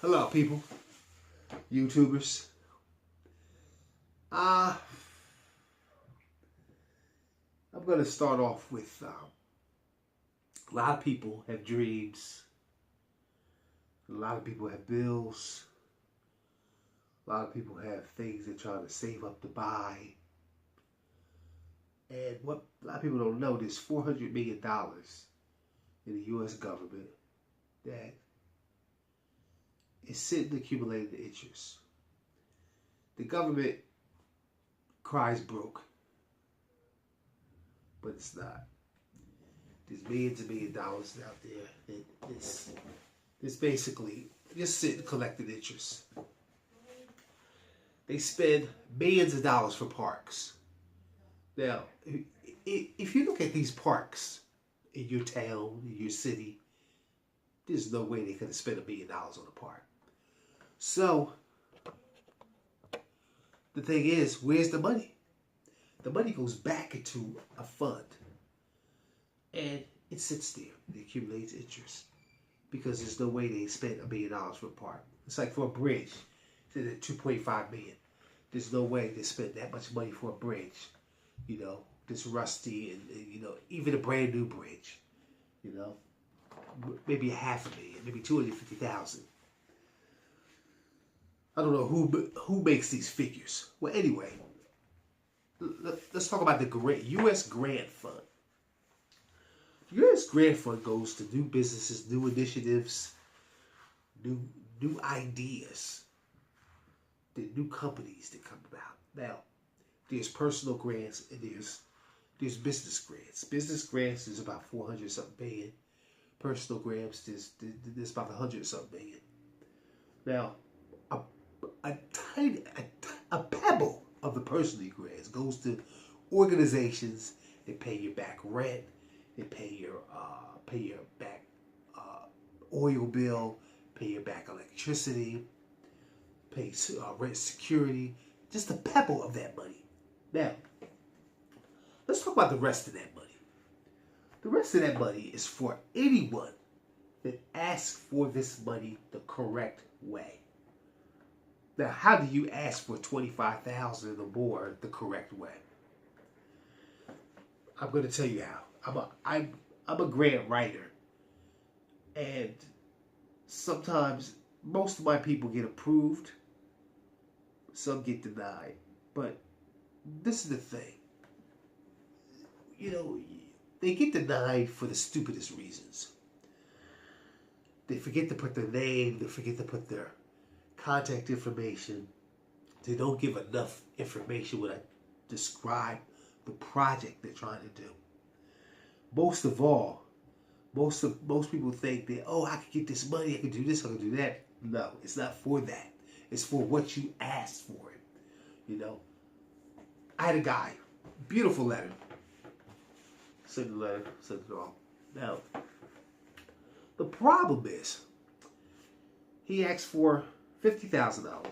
Hello, people, YouTubers. I'm going to start off with a lot of people have dreams. A lot of people have bills. A lot of people have things they're trying to save up to buy. And what a lot of people don't know, there's $400 million in the U.S. government that is sitting accumulating interest. The government cries broke, but it's not. There's millions and millions of dollars out there. It's basically just sitting collecting interest. They spend millions of dollars for parks. Now, if you look at these parks in your town, in your city, there's no way they could have spent $1 million on a park. So, the thing is, where's the money? The money goes back into a fund. And it sits there. It accumulates interest. Because there's no way they spent $1 million for a park. It's like for a bridge. It's at $2.5 million. There's no way they spent that much money for a bridge. You know, this rusty and you know, even a brand new bridge. You know, maybe $500,000, maybe $250,000. I don't know who makes these figures. Well, anyway, let's talk about the U.S. Grant Fund. The U.S. Grant Fund goes to new businesses, new initiatives, new ideas, the new companies that come about. Now, there's personal grants and there's business grants. Business grants is about 400 something billion. Personal grants there's about 100 something billion. Now, a pebble of the personal grants goes to organizations that pay you back rent, they pay your back oil bill, pay your back electricity, pay rent security, just a pebble of that money. Now, let's talk about the rest of that money. The rest of that money is for anyone that asks for this money the correct way. Now, how do you ask for $25,000 or more the correct way? I'm going to tell you how. I'm a grant writer, and sometimes most of my people get approved, some get denied. But this is the thing. You know, they get denied for the stupidest reasons. They forget to put their name, they forget to put their contact information. They don't give enough information when I describe the project they're trying to do. Most of all, most people think that, oh, I can get this money, I can do this, I can do that. No, it's not for that. It's for what you asked for it. You know, I had a guy, beautiful letter. Sent the letter, sent it all. Now, the problem is, he asked for $50,000.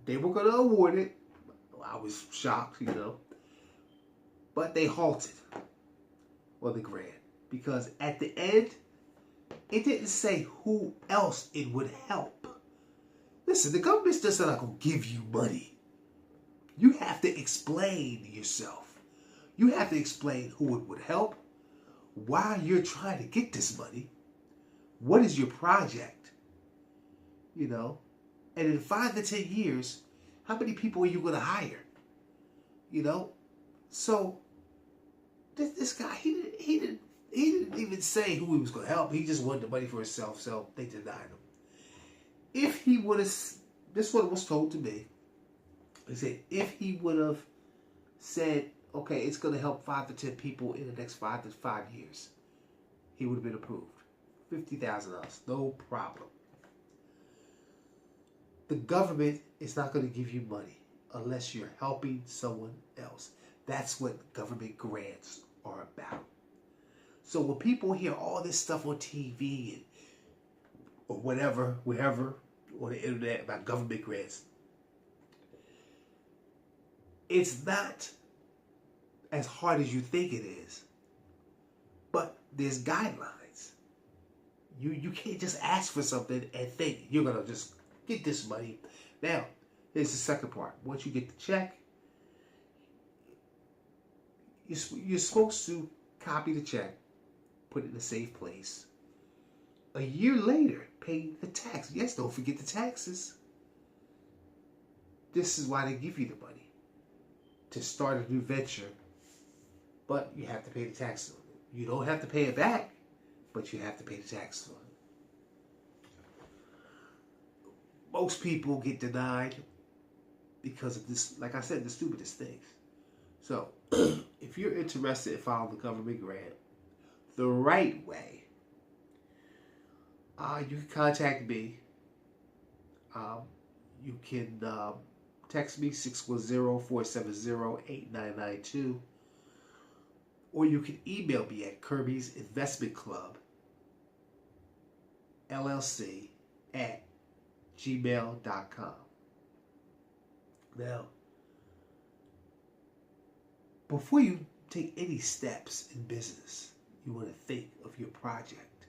They were going to award it. I was shocked, you know. But they halted on the grant. Because at the end, it didn't say who else it would help. Listen, the government's just not going to give you money. You have to explain yourself. You have to explain who it would help, why you're trying to get this money, what is your project, you know, and in 5 to 10 years, how many people are you going to hire, you know? So this guy, he didn't even say who he was going to help. He just wanted the money for himself, so they denied him. If he would have, this is what was told to me. He said if he would have said, okay, it's going to help 5 to 10 people in the next 5 to 5 years, he would have been approved. $50,000, no problem. The government is not going to give you money unless you're helping someone else. That's what government grants are about. So when people hear all this stuff on TV or whatever, wherever, on the internet about government grants, it's not as hard as you think it is. But there's guidelines. You can't just ask for something and think you're gonna just get this money. Now, here's the second part. Once you get the check, you're supposed to copy the check, put it in a safe place. A year later, pay the tax. Yes, don't forget the taxes. This is why they give you the money, to start a new venture. But you have to pay the taxes on it. You don't have to pay it back, but you have to pay the taxes on it. Most people get denied because of this, like I said, the stupidest things. So, if you're interested in filing a government grant the right way, you can contact me. You can text me 610-470-8992, or you can email me at Kirby's Investment Club LLC at gmail.com. Now, before you take any steps in business, you want to think of your project.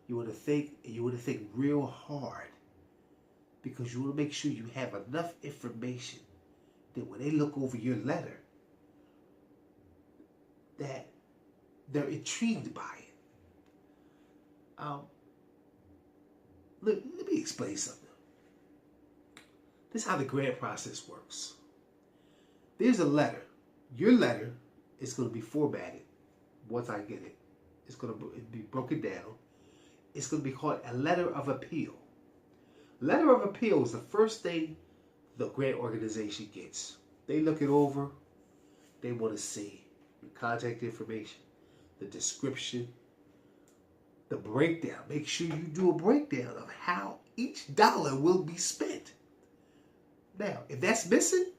You want to think real hard, because you want to make sure you have enough information that when they look over your letter, that they're intrigued by it. Let me explain something. This is how the grant process works. There's a letter. Your letter is going to be formatted once I get it. It's going to be broken down. It's going to be called a letter of appeal. Letter of appeal is the first thing the grant organization gets. They look it over. They want to see your contact information, the description, the breakdown. Make sure you do a breakdown of how each dollar will be spent. Now, if that's missing,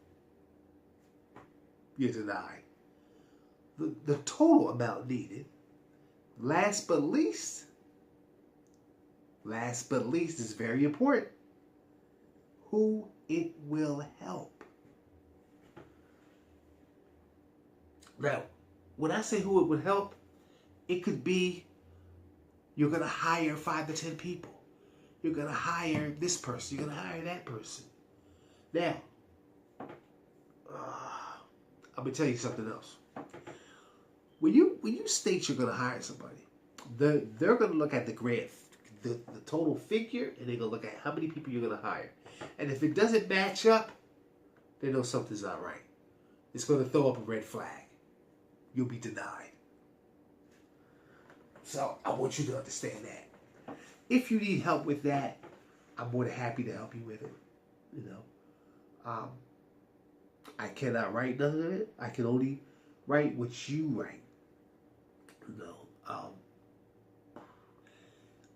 you're denied. The total amount needed, last but least is very important, who it will help. Now, when I say who it would help, it could be you're going to hire 5 to 10 people. You're going to hire this person. You're going to hire that person. Now, I'm going to tell you something else. When you state you're going to hire somebody, they're going to look at the grant, the total figure, and they're going to look at how many people you're going to hire. And if it doesn't match up, they know something's not right. It's going to throw up a red flag. You'll be denied. So I want you to understand that. If you need help with that, I'm more than happy to help you with it. You know, I cannot write none of it. I can only write what you write. You know.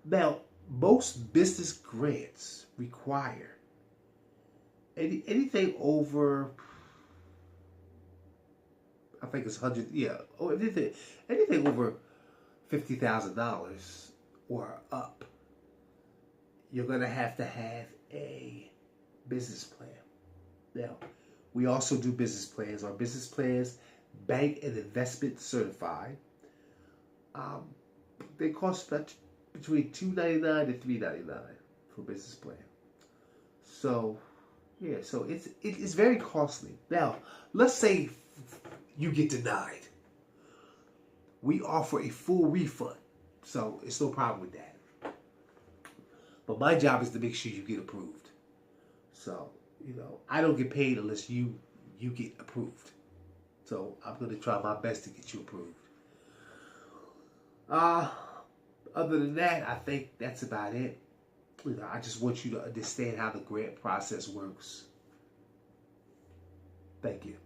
Now, most business grants require anything over, I think it's 100. Yeah, or anything over $50,000 or up, you're going to have a business plan. Now, we also do business plans. Our business plans, bank and investment certified. They cost between $299 and $399 for a business plan. So, yeah, so it's very costly. Now, let's say you get denied. We offer a full refund, so it's no problem with that. But my job is to make sure you get approved. So, you know, I don't get paid unless you get approved. So I'm going to try my best to get you approved. Other than that, I think that's about it. You know, I just want you to understand how the grant process works. Thank you.